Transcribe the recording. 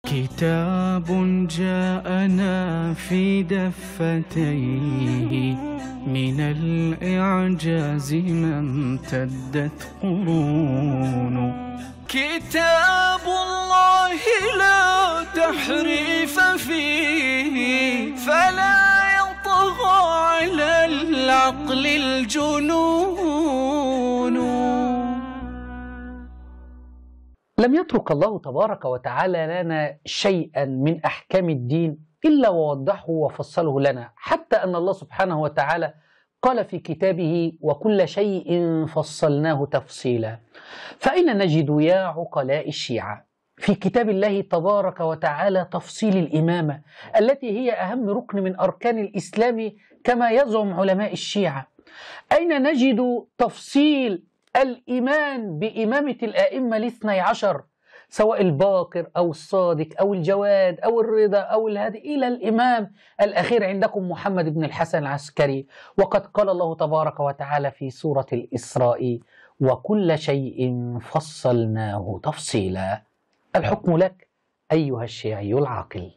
كتاب جاءنا في دفتيه من الإعجاز ما امتدت قرون. كتاب الله لا تحريف فيه فلا يطغى على العقل الجنون. لم يترك الله تبارك وتعالى لنا شيئا من أحكام الدين إلا ووضحه وفصله لنا، حتى أن الله سبحانه وتعالى قال في كتابه: وكل شيء فصلناه تفصيلا. فأين نجد يا عقلاء الشيعة في كتاب الله تبارك وتعالى تفصيل الإمامة التي هي أهم ركن من أركان الإسلام كما يزعم علماء الشيعة؟ أين نجد تفصيل الإيمان بإمامة الآئمة الاثني عشر، سواء الباقر أو الصادق أو الجواد أو الرضا أو الهادي إلى الإمام الأخير عندكم محمد بن الحسن العسكري؟ وقد قال الله تبارك وتعالى في سورة الإسراء: وكل شيء فصلناه تفصيلا. الحكم لك أيها الشيعي العاقل.